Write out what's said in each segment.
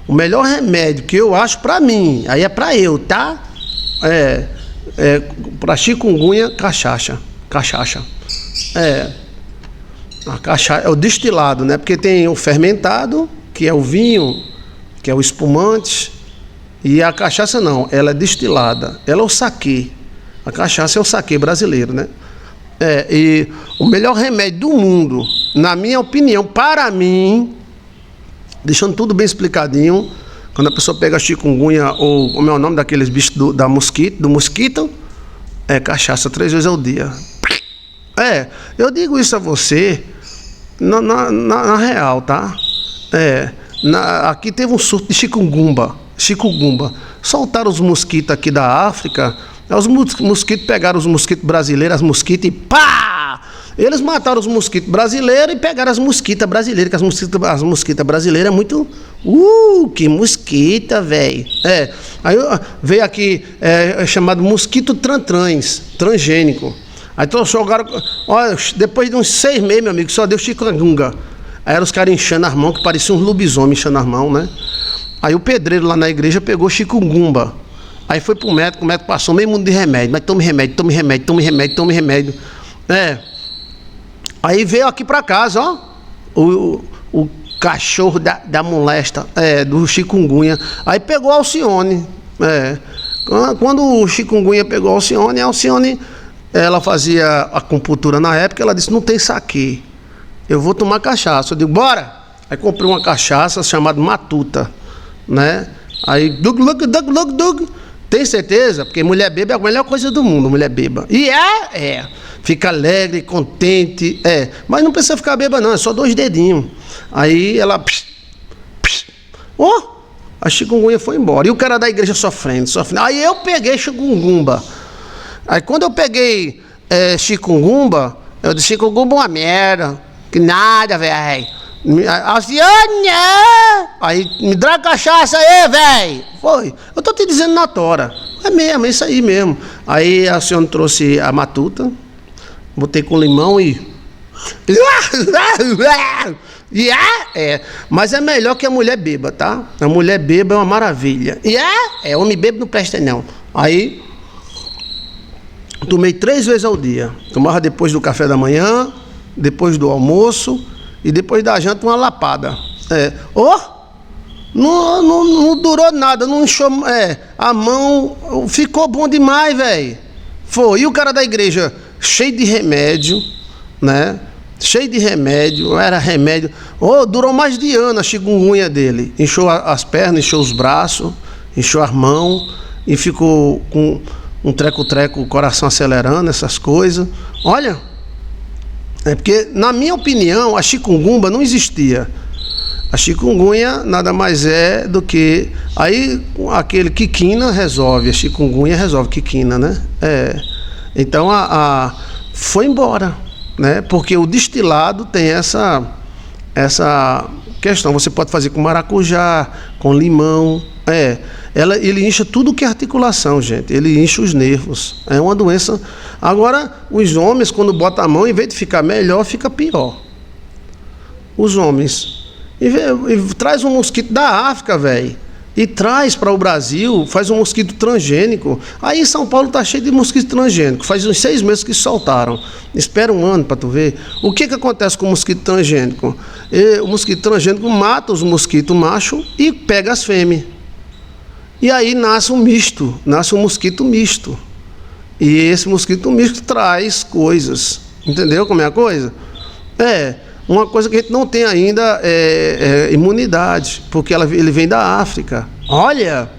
O melhor remédio que eu acho pra mim, aí é pra eu, tá? Pra chikungunya, cachaça. A cachaça é o destilado, né? Porque tem o fermentado, que é o vinho, que é o espumante, e a cachaça não, ela é destilada. Ela é o saquê. A cachaça é o saquê brasileiro, né? E o melhor remédio do mundo, na minha opinião, para mim, deixando tudo bem explicadinho, quando a pessoa pega chikungunya, ou como é o nome daqueles bichos do mosquito, é cachaça 3 vezes ao dia. Eu digo isso a você na real, tá? Aqui teve um surto de chikungunya. Soltaram os mosquitos aqui da África, os mosquitos pegaram os mosquitos brasileiros, as mosquitas e pá! Eles mataram os mosquitos brasileiros e pegaram as mosquitas brasileiras, que as mosquitas brasileiras é muito... que mosquita, velho. Aí veio aqui, chamado mosquito transgênico. Aí então jogaram... Olha, depois de uns 6 meses, meu amigo, só deu chikungunya. Aí eram os caras inchando as mãos, que pareciam uns lobisomens inchando as mãos, né? Aí o pedreiro lá na igreja pegou chikungunya. Aí foi pro médico, o médico passou meio mundo de remédio. Mas tome remédio. Aí veio aqui pra casa, ó, o cachorro da molesta, do chikungunya. Aí pegou a Alcione. Quando o chikungunya pegou a Alcione, ela fazia acupuntura na época, ela disse, não tem saquê, eu vou tomar cachaça. Eu digo, bora! Aí comprei uma cachaça chamada Matuta, né? Aí, dug. Tem certeza? Porque mulher beba é a melhor coisa do mundo, mulher beba. E fica alegre, contente, mas não precisa ficar beba não, é só 2 dedinhos. Aí ela... a chikungunya foi embora. E o cara da igreja sofrendo. Aí eu peguei chikungunya. Aí quando eu peguei chikungunya, eu disse, chikungunya é uma merda. Que nada, velho. Alcione! Aí, me dá cachaça aí, velho. Foi. Eu tô te dizendo na tora. É mesmo, é isso aí mesmo. Aí a senhora trouxe a Matuta, botei com limão e... Mas é melhor que a mulher beba, tá? A mulher beba é uma maravilha. Homem bebo não presta não. Aí, tomei 3 vezes ao dia. Tomava depois do café da manhã, depois do almoço e depois da janta uma lapada. Não durou nada, não inchou, a mão ficou bom demais, velho. Foi. E o cara da igreja, cheio de remédio, né? Era remédio. Durou mais de ano a chikungunya dele. Inchou as pernas, inchou os braços, inchou as mãos e ficou com um treco-treco, o coração acelerando, essas coisas. Olha, porque, na minha opinião, a chikungunya não existia. A chikungunya nada mais é do que... Aí, aquele quiquina resolve, a chikungunya resolve quiquina, né? Então, foi embora, né? Porque o destilado tem essa questão. Você pode fazer com maracujá, com limão, ele incha tudo que é articulação, gente. Ele incha os nervos. É uma doença. Agora, os homens, quando botam a mão, em vez de ficar melhor, fica pior. Os homens. E traz um mosquito da África, velho. E traz para o Brasil, faz um mosquito transgênico. Aí em São Paulo tá cheio de mosquito transgênico. Faz uns 6 meses que soltaram. Espera um ano para tu ver. O que acontece com o mosquito transgênico? O mosquito transgênico mata os mosquitos machos e pega as fêmeas. E aí nasce um mosquito misto. E esse mosquito misto traz coisas. Entendeu como é a coisa? Uma coisa que a gente não tem ainda é imunidade, porque ele vem da África. Olha!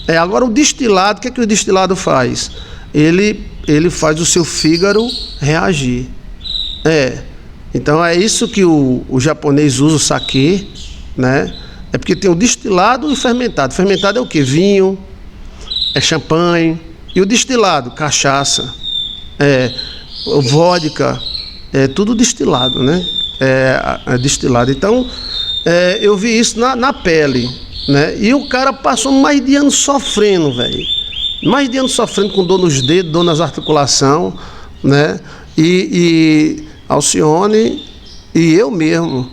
Agora o destilado, o que o destilado faz? Ele faz o seu fígado reagir. Então é isso que o japonês usa, o saquê, né? É porque tem o destilado e o fermentado. O fermentado é o quê? Vinho, champanhe. E o destilado? Cachaça, vodka, tudo destilado, né? Destilado. Então, eu vi isso na pele, né? E o cara passou mais de ano sofrendo, velho. Mais de ano sofrendo com dor nos dedos, dor nas articulações, né? E Alcione e eu mesmo.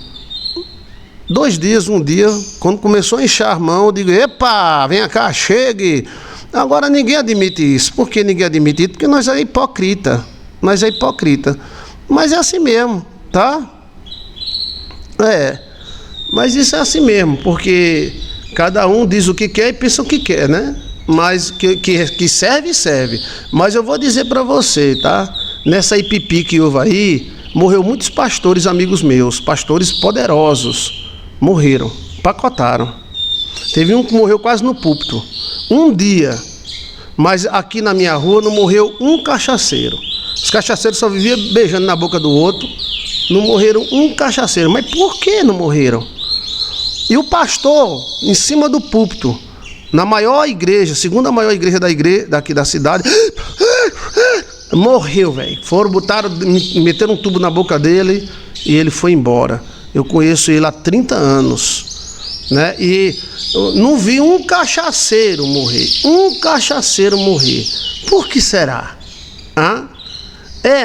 2 dias, um dia, quando começou a inchar a mão, eu digo, epa, vem cá, chegue. Agora ninguém admite isso. Por que ninguém admite isso? Porque nós é hipócrita. Nós é hipócrita. Mas é assim mesmo, tá? Mas isso é assim mesmo, porque cada um diz o que quer e pensa o que quer, né? Mas que serve, serve. Mas eu vou dizer para você, tá? Nessa Ipipi que houve aí, morreu muitos pastores amigos meus, pastores poderosos, morreram, pacotaram. Teve um que morreu quase no púlpito, um dia. Mas aqui na minha rua não morreu um cachaceiro. Os cachaceiros só viviam beijando na boca do outro. Não morreram um cachaceiro. Mas por que não morreram? E o pastor, em cima do púlpito, na maior igreja, segunda maior igreja daqui da cidade, morreu, velho. Foram, meteram um tubo na boca dele e ele foi embora. Eu conheço ele há 30 anos, né? E eu não vi um cachaceiro morrer. Um cachaceiro morrer. Por que será?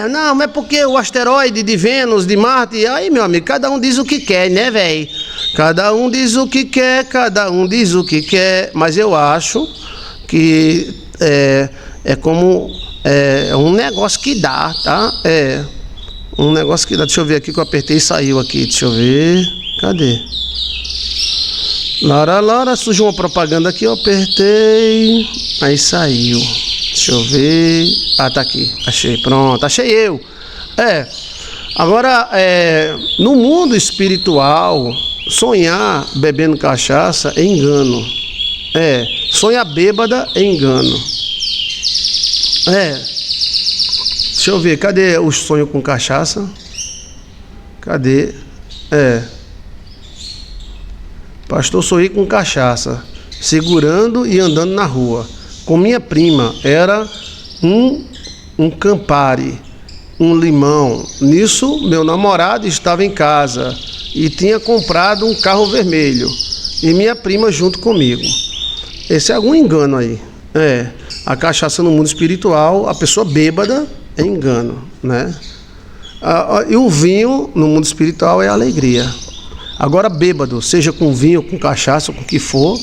Não, é porque o asteroide de Vênus, de Marte, aí, meu amigo, cada um diz o que quer, né, velho? Cada um diz o que quer, cada um diz o que quer, mas eu acho que é como um negócio que dá, tá? Um negócio que dá. Deixa eu ver aqui que eu apertei e saiu aqui, deixa eu ver. Cadê? Lara, surgiu uma propaganda aqui, eu apertei, aí saiu. Deixa eu ver. Tá aqui, achei, pronto, achei eu. Agora, no mundo espiritual, sonhar bebendo cachaça é engano. Sonhar bêbada é engano. Deixa eu ver, cadê o sonho com cachaça? Cadê? Pastor, sonhei com cachaça, segurando e andando na rua. Com minha prima, era um Campari, um limão. Nisso, meu namorado estava em casa e tinha comprado um carro vermelho. E minha prima junto comigo. Esse é algum engano aí. A cachaça no mundo espiritual, a pessoa bêbada é engano, né? E o vinho no mundo espiritual é alegria. Agora, bêbado, seja com vinho, com cachaça, com o que for,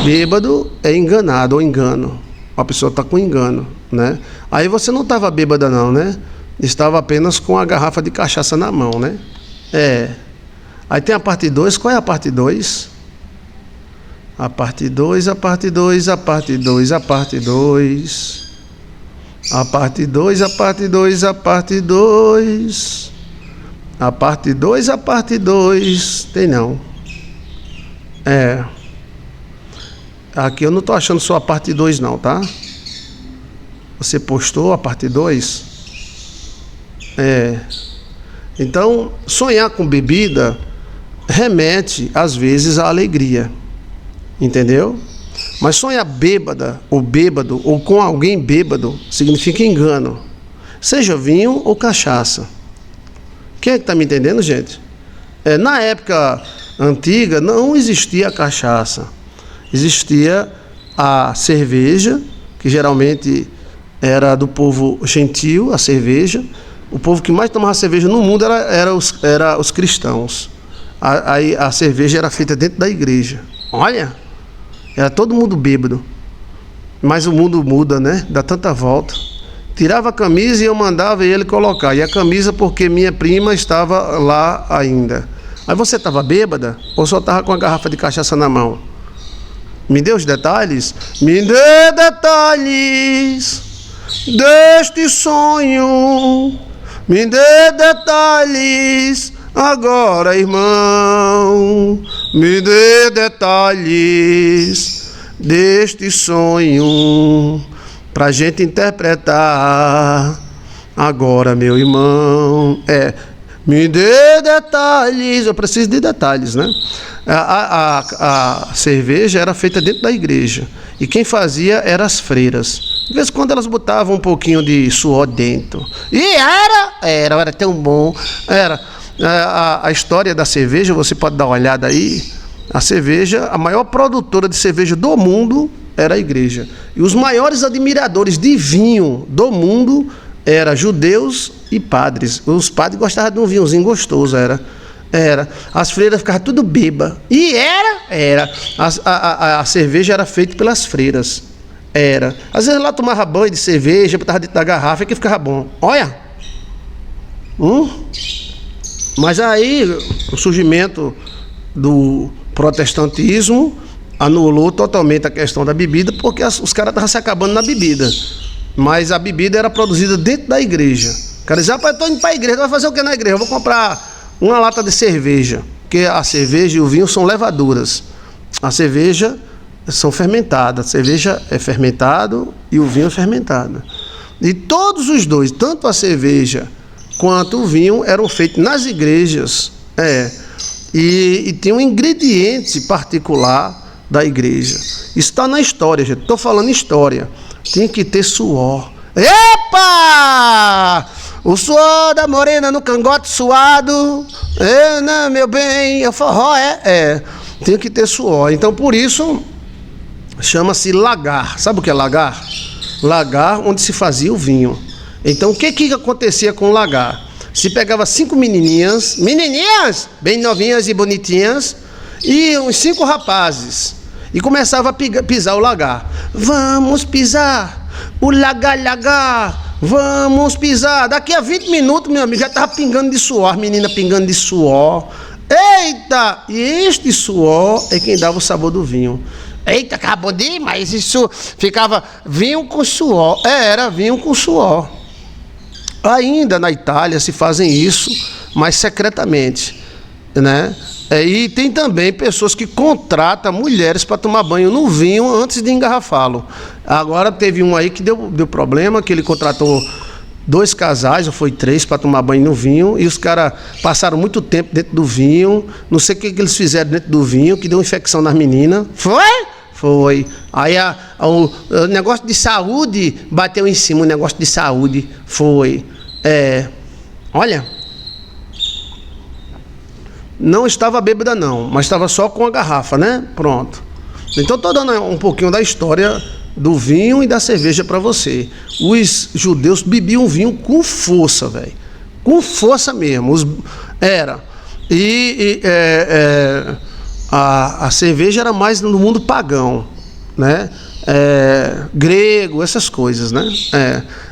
bêbado é enganado ou engano. A pessoa está com engano, né? Aí você não estava bêbada não, né? Estava apenas com a garrafa de cachaça na mão, né? Aí tem a parte 2. Qual é a parte 2? A parte 2, a parte 2, a parte 2, a parte 2. A parte 2, a parte 2, a parte 2. A parte 2, a parte 2. Tem não. Aqui eu não estou achando só a parte 2 não, tá? Você postou a parte 2? Então, sonhar com bebida remete, às vezes, à alegria. Entendeu? Mas sonhar bêbada, ou bêbado, ou com alguém bêbado, significa engano. Seja vinho ou cachaça. Quem é que está me entendendo, gente? Na época antiga, não existia cachaça. Existia a cerveja, que geralmente era do povo gentil, a cerveja. O povo que mais tomava cerveja no mundo era os cristãos. Aí a cerveja era feita dentro da igreja. Olha, era todo mundo bêbado. Mas o mundo muda, né? Dá tanta volta. Tirava a camisa e eu mandava ele colocar. E a camisa porque minha prima estava lá ainda. Aí você estava bêbada ou só estava com a garrafa de cachaça na mão? Me dê os detalhes? Me dê detalhes deste sonho. Me dê detalhes agora, irmão. Me dê detalhes deste sonho pra gente interpretar agora, meu irmão. Me dê detalhes. Eu preciso de detalhes, né? A cerveja era feita dentro da igreja e quem fazia eram as freiras. De vez em quando elas botavam um pouquinho de suor dentro e era tão bom. A história da cerveja, você pode dar uma olhada aí. A cerveja, a maior produtora de cerveja do mundo era a igreja. E os maiores admiradores de vinho do mundo eram judeus e padres. Os padres gostavam de um vinhozinho gostoso, Era. As freiras ficavam tudo bêbadas. E era. A cerveja era feita pelas freiras. Era. Às vezes lá tomava banho de cerveja, botava dentro da garrafa e que ficava bom. Olha. Mas aí o surgimento do protestantismo anulou totalmente a questão da bebida, porque os caras estavam se acabando na bebida. Mas a bebida era produzida dentro da igreja. O cara dizia, rapaz, eu estou indo para a igreja, vai fazer o que na igreja? Eu vou comprar uma lata de cerveja, porque a cerveja e o vinho são levaduras. A cerveja são fermentadas, a cerveja é fermentado e o vinho é fermentado. E todos os dois, tanto a cerveja quanto o vinho, eram feitos nas igrejas. E tem um ingrediente particular da igreja. Isso está na história, gente. Estou falando história. Tem que ter suor. Epa! O suor da morena no cangote suado. Não, meu bem, é forró, tem que ter suor. Então, por isso, chama-se lagar. Sabe o que é lagar? Lagar onde se fazia o vinho. Então, o que acontecia com o lagar? Se pegava 5 menininhas, bem novinhas e bonitinhas, e uns 5 rapazes, e começava a pisar o lagar. Vamos pisar o lagar, vamos pisar. Daqui a 20 minutos, meu amigo, já estava pingando de suor, as meninas pingando de suor. Eita! E este suor é quem dava o sabor do vinho. Eita, acabou demais, isso ficava vinho com suor. Era vinho com suor. Ainda na Itália se fazem isso, mas secretamente, né? E tem também pessoas que contratam mulheres para tomar banho no vinho antes de engarrafá-lo. Agora teve um aí que deu problema, que ele contratou 2 casais, ou foi 3, para tomar banho no vinho, e os caras passaram muito tempo dentro do vinho, não sei o que eles fizeram dentro do vinho, que deu infecção nas meninas. Foi. Aí o negócio de saúde bateu em cima, o negócio de saúde foi. Olha, não estava bêbada não, mas estava só com a garrafa, né? Pronto. Então estou dando um pouquinho da história do vinho e da cerveja para você. Os judeus bebiam vinho com força, velho. Com força mesmo. A cerveja era mais no mundo pagão, né? Grego, essas coisas, né?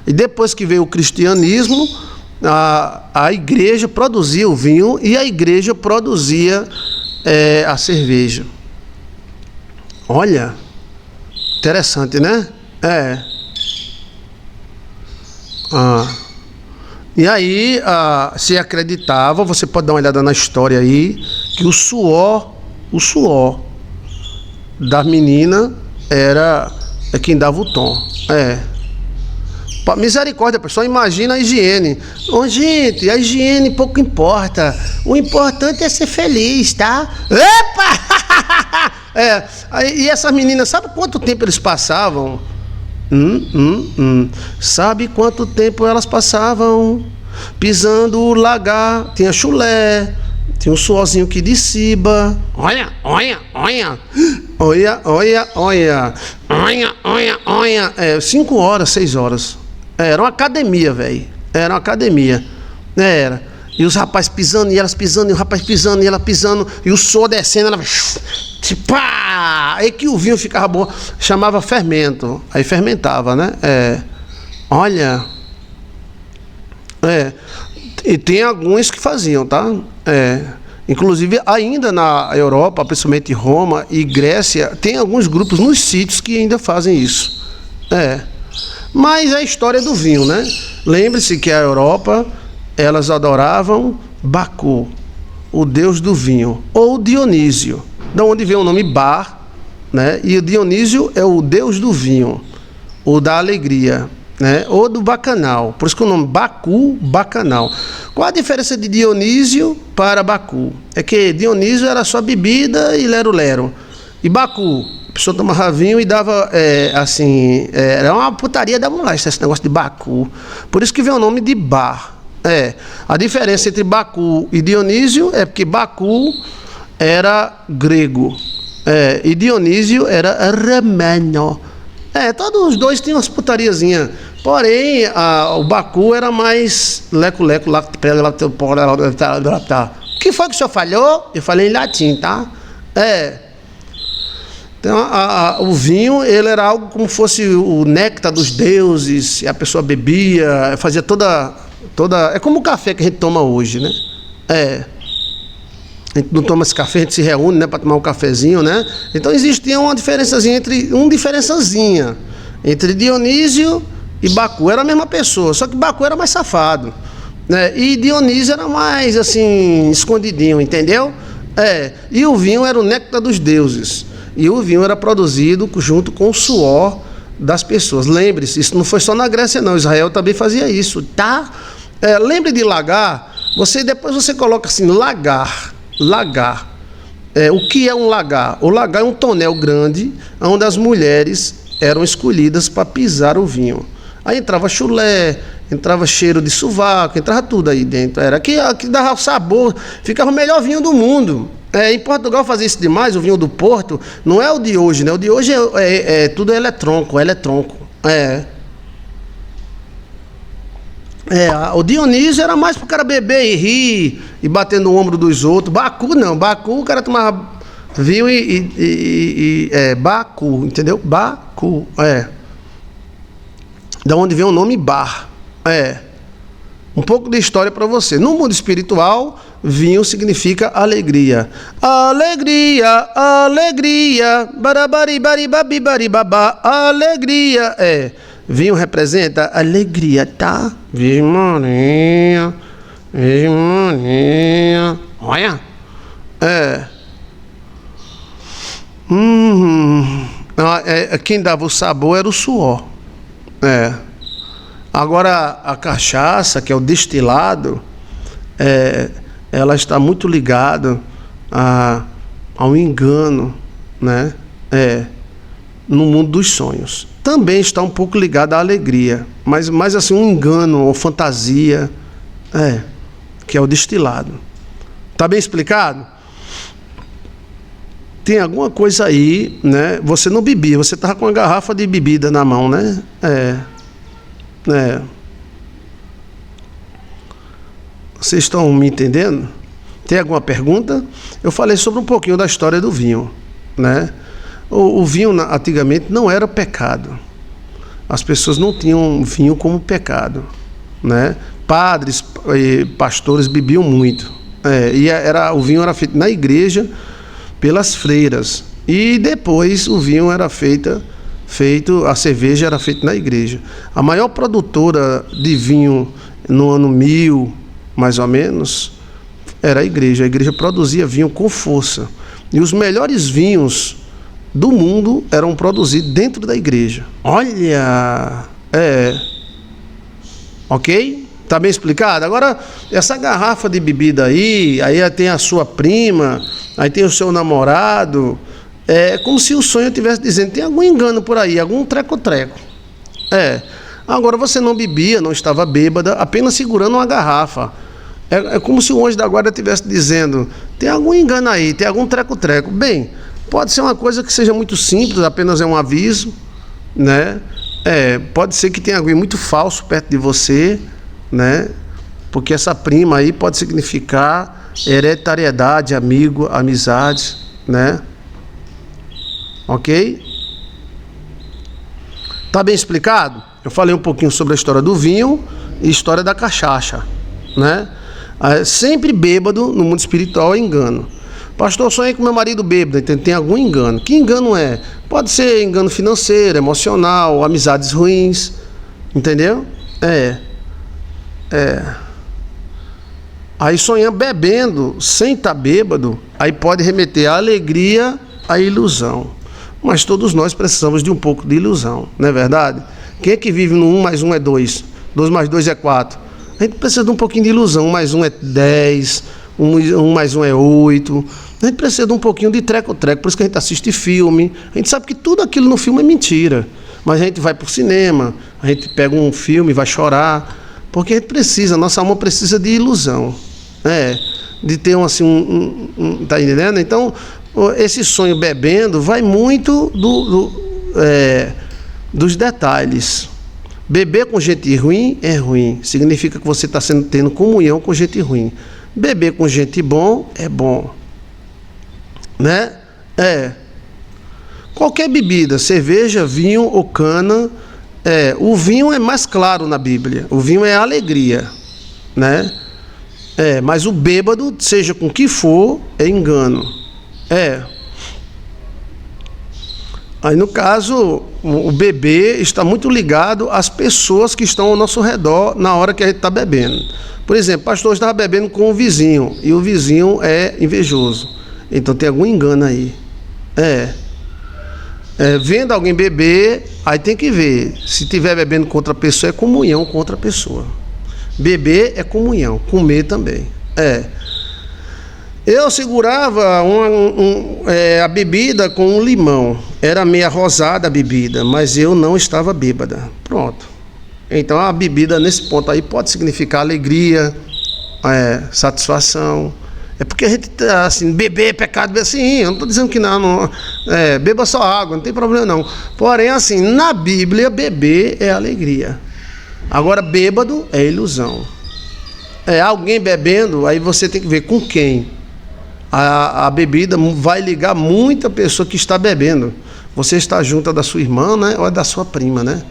E depois que veio o cristianismo, a igreja produzia o vinho e a igreja produzia a cerveja. Olha, interessante, né? E aí se acreditava, você pode dar uma olhada na história aí, que o suor da menina era quem dava o tom. Misericórdia, pessoal, imagina a higiene. Gente, a higiene pouco importa. O importante é ser feliz, tá? Epa! E essas meninas, sabe quanto tempo eles passavam? Sabe quanto tempo elas passavam pisando o lagar? Tinha chulé, tinha um suorzinho que desciba. Olha. 5 horas, 6 horas. Era uma academia, velho. Era uma academia. E os rapazes pisando, e elas pisando, e o rapaz pisando, e ela pisando, e o suor descendo, ela... Aí que o vinho ficava bom. Chamava fermento. Aí fermentava, né? Olha. E tem alguns que faziam, tá? Inclusive, ainda na Europa, principalmente Roma e Grécia, tem alguns grupos nos sítios que ainda fazem isso. Mas é a história do vinho, né? Lembre-se que a Europa, elas adoravam Baco, o deus do vinho, ou Dionísio, da onde vem o nome Bar, né? E o Dionísio é o deus do vinho, ou da alegria, né? Ou do bacanal. Por isso que o nome Bacu, bacanal. Qual a diferença de Dionísio para Bacu? É que Dionísio era só bebida e lero-lero. E Bacu, a pessoa tomava vinho e dava, era uma putaria da moléstia esse negócio de Bacu. Por isso que vem o nome de bar. A diferença entre Bacu e Dionísio é porque Bacu era grego, e Dionísio era romano. Todos os dois tinham umas putariazinhas. Porém, o Bacu era mais leco-leco, O que foi que o senhor falou? Eu falei em latim, tá? Então, o vinho, ele era algo como fosse o néctar dos deuses, e a pessoa bebia, fazia toda... É como o café que a gente toma hoje, né? A gente não toma esse café, a gente se reúne, né, para tomar um cafezinho, né? Então existia uma diferençazinha entre Dionísio e Bacu. Era a mesma pessoa, só que Bacu era mais safado, né? E Dionísio era mais, assim, escondidinho, entendeu? E o vinho era o néctar dos deuses. E o vinho era produzido junto com o suor das pessoas. Lembre-se, isso não foi só na Grécia, não. Israel também fazia isso, tá? Lembre de lagar. Depois você coloca assim, lagar. O que é um lagar? O lagar é um tonel grande, onde as mulheres eram escolhidas para pisar o vinho. Aí entrava chulé, entrava cheiro de sovaco, entrava tudo aí dentro. Era que dava sabor, ficava o melhor vinho do mundo. Em Portugal fazia isso demais, o vinho do Porto. Não é o de hoje, né? O de hoje tudo eletronco. O Dionísio era mais pro cara beber e rir e bater no ombro dos outros. Bacu não, Bacu o cara tomava vinho Bacu, entendeu? Bacu, da onde vem o nome bar. Um pouco de história para você. No mundo espiritual, vinho significa alegria. Alegria, alegria, barabaribaribabibabá, alegria. Vinho representa alegria, tá? Virgem Maria, Virgem Maria. Olha. Quem dava o sabor era o suor. Agora, a cachaça, que é o destilado, ela está muito ligada ao engano, né? No mundo dos sonhos. Também está um pouco ligada à alegria, mas assim, um engano ou fantasia, que é o destilado. Está bem explicado? Tem alguma coisa aí, né? Você não bebia, você estava com uma garrafa de bebida na mão, né? Vocês estão me entendendo? Tem alguma pergunta? Eu falei sobre um pouquinho da história do vinho, né? O vinho antigamente não era pecado. As pessoas não tinham vinho como pecado, né? Padres e pastores bebiam muito. O vinho era feito na igreja pelas freiras. E depois o vinho era a cerveja era feita na igreja. A maior produtora de vinho no ano 1000, mais ou menos, era a igreja. A igreja produzia vinho com força. E os melhores vinhos do mundo eram produzidos dentro da igreja. Olha! Ok? Tá bem explicado? Agora, essa garrafa de bebida aí tem a sua prima, aí tem o seu namorado. É como se o sonho estivesse dizendo, tem algum engano por aí, algum treco-treco. Agora você não bebia, não estava bêbada, apenas segurando uma garrafa. É como se o anjo da guarda estivesse dizendo, tem algum engano aí, tem algum treco-treco. Bem, pode ser uma coisa que seja muito simples, apenas é um aviso, né? Pode ser que tenha alguém muito falso perto de você, né? Porque essa prima aí pode significar hereditariedade, amigo, amizade, né? Ok? Tá bem explicado? Eu falei um pouquinho sobre a história do vinho e a história da cachaça, né? Sempre bêbado no mundo espiritual é engano. Pastor, sonhei com meu marido bêbado, então tem algum engano. Que engano é? Pode ser engano financeiro, emocional, amizades ruins, entendeu? Aí sonhar bebendo sem estar bêbado, aí pode remeter à alegria, à ilusão. Mas todos nós precisamos de um pouco de ilusão, não é verdade? Quem é que vive no 1 mais 1 é 2? 2 mais 2 é 4. A gente precisa de um pouquinho de ilusão. 1 mais 1 é 10, 1 mais 1 é 8. A gente precisa de um pouquinho de treco-treco. Por isso que a gente assiste filme. A gente sabe que tudo aquilo no filme é mentira. Mas a gente vai para o cinema, a gente pega um filme e vai chorar. Porque a gente precisa, nossa alma precisa de ilusão. De ter tá entendendo? Então, esse sonho bebendo vai muito dos detalhes. Beber com gente ruim é ruim. Significa que você está tendo comunhão com gente ruim. Beber com gente bom é bom, né? Qualquer bebida, cerveja, vinho ou cana, o vinho é mais claro na Bíblia. O vinho é alegria, né? Mas o bêbado, seja com que for, é engano. Aí no caso, o beber está muito ligado às pessoas que estão ao nosso redor na hora que a gente está bebendo. Por exemplo, o pastor estava bebendo com o vizinho e o vizinho é invejoso. Então tem algum engano aí. Vendo alguém beber, aí tem que ver. Se estiver bebendo com outra pessoa, é comunhão com outra pessoa. Beber é comunhão, comer também. Eu segurava a bebida com um limão. Era meia rosada a bebida, mas eu não estava bêbada. Pronto. Então a bebida nesse ponto aí pode significar alegria, satisfação. É porque a gente tá assim, beber é pecado, assim, eu não estou dizendo que não, beba só água, não tem problema não. Porém, assim, na Bíblia, beber é alegria. Agora, bêbado é ilusão. Alguém bebendo, aí você tem que ver com quem. A bebida vai ligar muita pessoa que está bebendo. Você está junto da sua irmã, né? Ou da sua prima, né?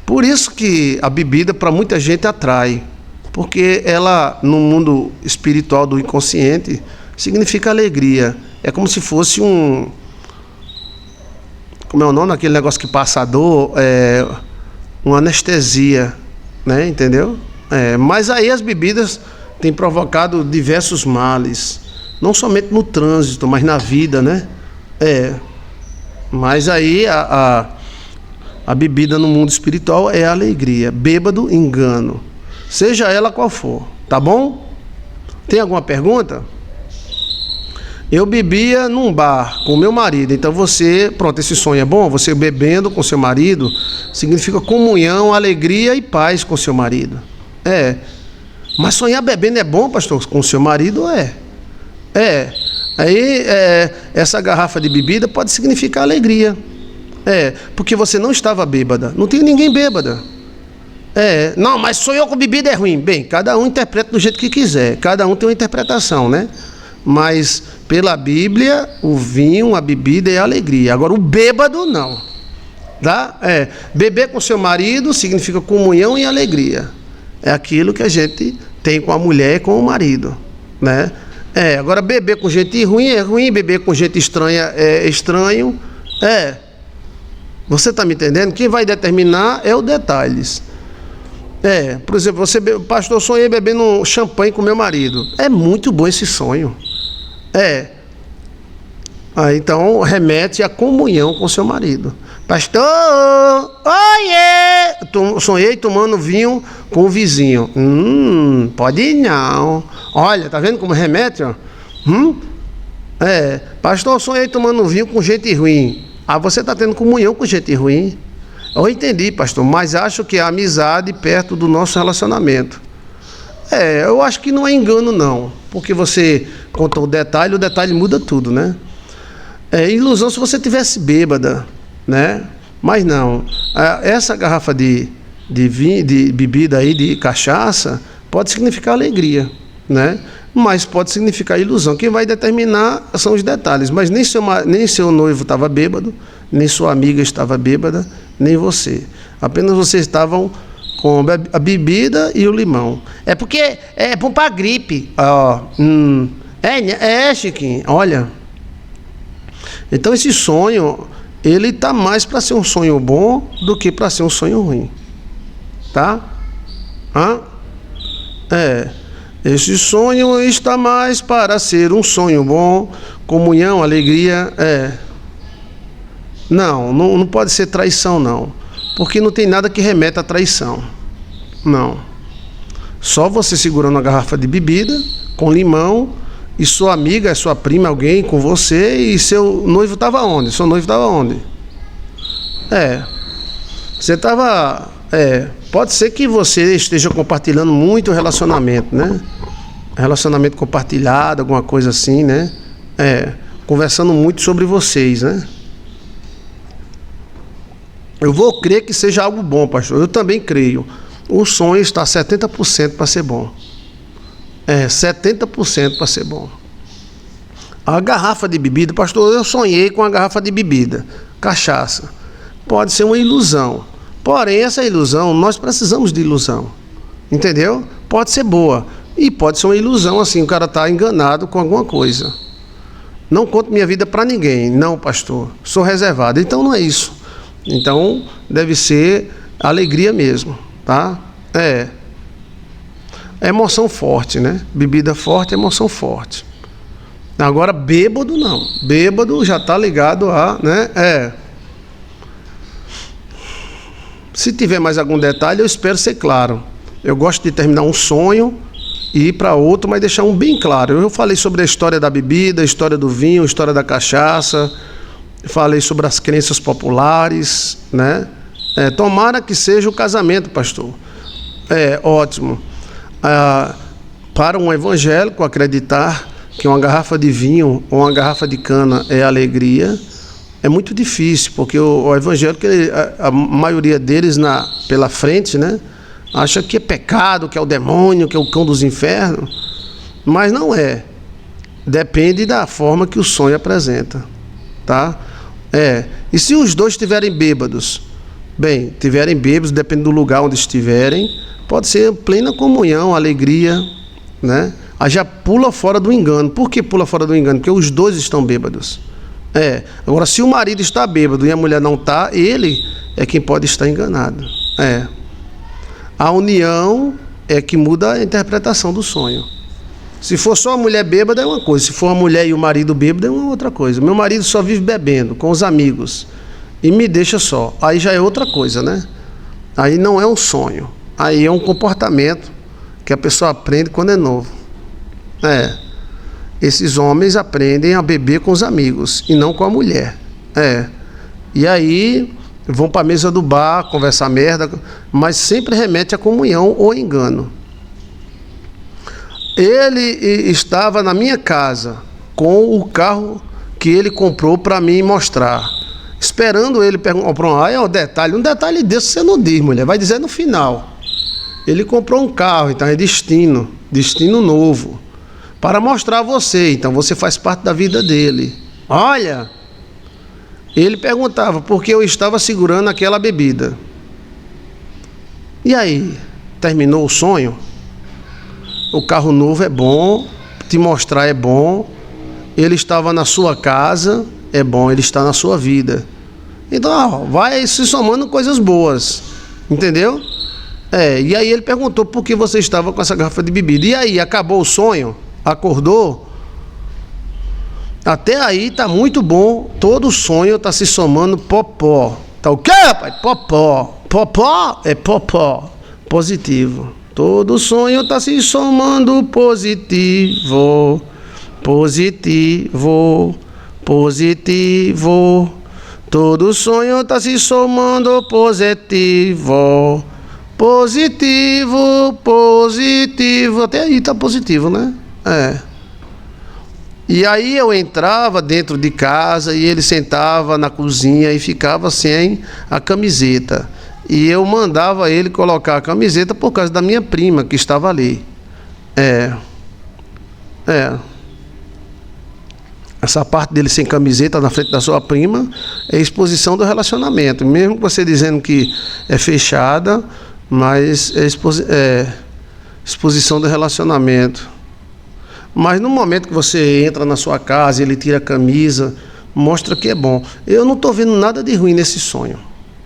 Por isso que a bebida para muita gente atrai. Porque ela, no mundo espiritual do inconsciente, significa alegria. É como se fosse como é o nome? Aquele negócio que passa a dor, uma anestesia, né? Entendeu? Mas aí as bebidas têm provocado diversos males. Não somente no trânsito, mas na vida, né? Mas aí a bebida no mundo espiritual é alegria. Bêbado, engano. Seja ela qual for, tá bom? Tem alguma pergunta? Eu bebia num bar com meu marido. Então pronto, esse sonho é bom? Você bebendo com seu marido significa comunhão, alegria e paz com seu marido. Mas sonhar bebendo é bom, pastor, com seu marido? Aí essa garrafa de bebida pode significar alegria. Porque você não estava bêbada. Não tem ninguém bêbada. Não, mas sonhou com bebida é ruim. Bem, cada um interpreta do jeito que quiser. Cada um tem uma interpretação, né? Mas pela Bíblia, o vinho, a bebida é alegria. Agora o bêbado não. Tá? Beber com seu marido significa comunhão e alegria. É aquilo que a gente tem com a mulher e com o marido, né? Agora beber com gente ruim é ruim, beber com gente estranha é estranho. Você está me entendendo? Quem vai determinar é os detalhes. Por exemplo, pastor, sonhei bebendo champanhe com meu marido. É muito bom esse sonho. Então remete à comunhão com seu marido. Pastor, oiê! Sonhei tomando vinho com o vizinho. Pode ir não. Olha, tá vendo como remete, ó? Pastor, sonhei tomando vinho com gente ruim. Você está tendo comunhão com gente ruim. Eu entendi, pastor, mas acho que é amizade perto do nosso relacionamento. Eu acho que não é engano, não. Porque você contou o detalhe muda tudo, né? Ilusão se você tivesse bêbada, né? Mas não. Essa garrafa de bebida aí, de cachaça, pode significar alegria, né? Mas pode significar ilusão. Quem vai determinar são os detalhes. Mas nem seu noivo estava bêbado, nem sua amiga estava bêbada, nem você. Apenas vocês estavam com a bebida e o limão. É porque é bom para gripe. Chiquinho, olha. Então esse sonho, ele está mais para ser um sonho bom do que para ser um sonho ruim. Tá? Esse sonho está mais para ser um sonho bom, comunhão, alegria. Não pode ser traição, não. Porque não tem nada que remeta à traição. Não. Só você segurando a garrafa de bebida, com limão, e sua amiga, sua prima, alguém com você, e seu noivo estava onde? Seu noivo estava onde? Você estava... pode ser que você esteja compartilhando muito relacionamento, né? Relacionamento compartilhado, alguma coisa assim, né? Conversando muito sobre vocês, né? Eu vou crer que seja algo bom, pastor. Eu também creio. o sonho está 70% para ser bom. 70% para ser bom. A garrafa de bebida, pastor, eu sonhei com a garrafa de bebida, cachaça. Pode ser uma ilusão. Porém, essa ilusão, nós precisamos de ilusão. Entendeu? Pode ser boa. E pode ser uma ilusão, assim, o cara está enganado com alguma coisa. Não conto minha vida para ninguém. Não, pastor, sou reservado. Então não é isso. Então deve ser alegria mesmo, tá? É emoção forte, né? Bebida forte, emoção forte. Agora, bêbado não. Bêbado já está ligado a, né? Se tiver mais algum detalhe, eu espero ser claro. Eu gosto de terminar um sonho e ir para outro, mas deixar um bem claro. Eu falei sobre a história da bebida, a história do vinho, a história da cachaça. Falei sobre as crenças populares, né? Tomara que seja o casamento, pastor. Ótimo. Para um evangélico acreditar que uma garrafa de vinho ou uma garrafa de cana é alegria, é muito difícil, porque o evangélico, a maioria deles pela frente, né, acha que é pecado, que é o demônio, que é o cão dos infernos, mas não é. Depende da forma que o sonho apresenta, tá? E se os dois estiverem bêbados? Bem, estiverem bêbados, depende do lugar onde estiverem, pode ser plena comunhão, alegria, né? Aí já pula fora do engano. Por que pula fora do engano? Porque os dois estão bêbados. Agora, se o marido está bêbado e a mulher não está, ele é quem pode estar enganado. A união é que muda a interpretação do sonho. Se for só a mulher bêbada é uma coisa, se for a mulher e o marido bêbado é uma outra coisa. Meu marido só vive bebendo com os amigos e me deixa só. Aí já é outra coisa, né? Aí não é um sonho. Aí é um comportamento que a pessoa aprende quando é novo. Esses homens aprendem a beber com os amigos e não com a mulher. E aí vão para a mesa do bar, conversar merda, mas sempre remete à comunhão ou engano. Ele estava na minha casa com o carro que ele comprou para mim mostrar, esperando ele perguntar. Um detalhe desse você não diz, mulher, vai dizer no final. Ele comprou um carro, então é destino novo, para mostrar a você, então você faz parte da vida dele. Olha, ele perguntava por que eu estava segurando aquela bebida. E aí, terminou o sonho? O carro novo é bom, te mostrar é bom, ele estava na sua casa, é bom, ele está na sua vida. Então, vai se somando coisas boas, entendeu? E aí ele perguntou por que você estava com essa garrafa de bebida. E aí, acabou o sonho? Acordou? Até aí tá muito bom. Todo sonho tá se somando popó. Tá o quê, rapaz? Popó. Popó é popó. Positivo. Todo sonho tá se somando positivo. Positivo. Positivo. Todo sonho tá se somando positivo. Positivo, positivo. Até aí tá positivo, né? E aí eu entrava dentro de casa e ele sentava na cozinha e ficava sem a camiseta. E eu mandava ele colocar a camiseta por causa da minha prima que estava ali. Essa parte dele sem camiseta na frente da sua prima é exposição do relacionamento. Mesmo você dizendo que é fechada, mas é exposição do relacionamento. Mas no momento que você entra na sua casa e ele tira a camisa, mostra que é bom. Eu não estou vendo nada de ruim nesse sonho.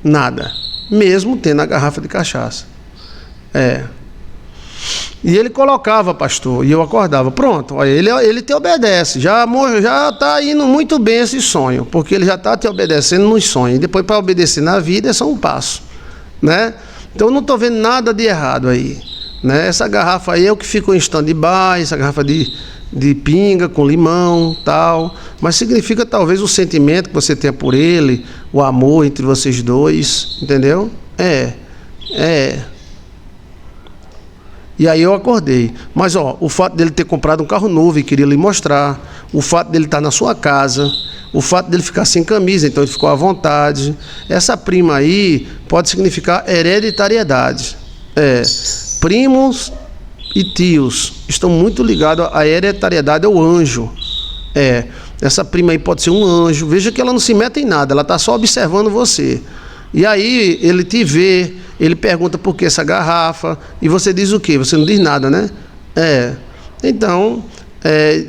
Nada. Mesmo tendo a garrafa de cachaça. E ele colocava, pastor, e eu acordava. Pronto, ele te obedece. Já está indo muito bem esse sonho, porque ele já está te obedecendo nos sonhos. E depois, para obedecer na vida, é só um passo, né? Então, eu não estou vendo nada de errado aí, né? Essa garrafa aí é o que ficou em stand-by, essa garrafa de pinga com limão, tal. Mas significa talvez o sentimento que você tenha por ele, o amor entre vocês dois, entendeu? E aí eu acordei. Mas o fato dele ter comprado um carro novo e queria lhe mostrar, o fato dele estar na sua casa, o fato dele ficar sem camisa, então ele ficou à vontade. Essa prima aí pode significar hereditariedade. primos e tios estão muito ligados à hereditariedade, ao anjo. Essa prima aí pode ser um anjo. Veja que ela não se mete em nada, ela está só observando você. E aí ele te vê, ele pergunta por que essa garrafa, e você diz o quê? Você não diz nada, né? Então,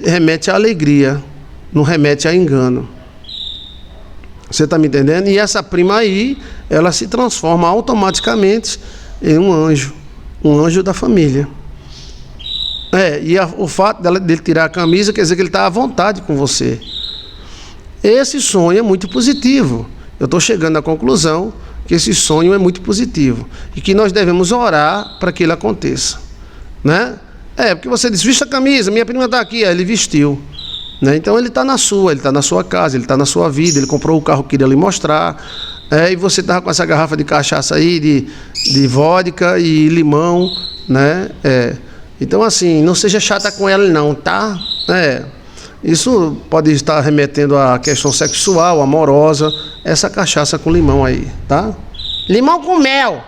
remete à alegria, não remete a engano. Você está me entendendo? E essa prima aí, ela se transforma automaticamente em um anjo da família. O fato dele tirar a camisa quer dizer que ele está à vontade com você. Esse sonho é muito positivo. Eu estou chegando à conclusão que esse sonho é muito positivo e que nós devemos orar para que ele aconteça, né? Porque você diz, vista a camisa, minha prima está aqui, aí ele vestiu, né? Então ele está na sua casa, ele está na sua vida, ele comprou o carro que queria lhe mostrar, e você estava com essa garrafa de cachaça aí, de vodka e limão, né? Então assim, não seja chata com ela não, tá? Isso pode estar remetendo à questão sexual, amorosa, essa cachaça com limão aí, tá? Limão com mel.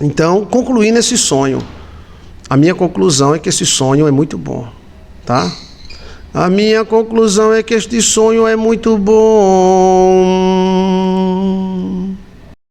Então, concluindo esse sonho, a minha conclusão é que esse sonho é muito bom, tá? A minha conclusão é que este sonho é muito bom.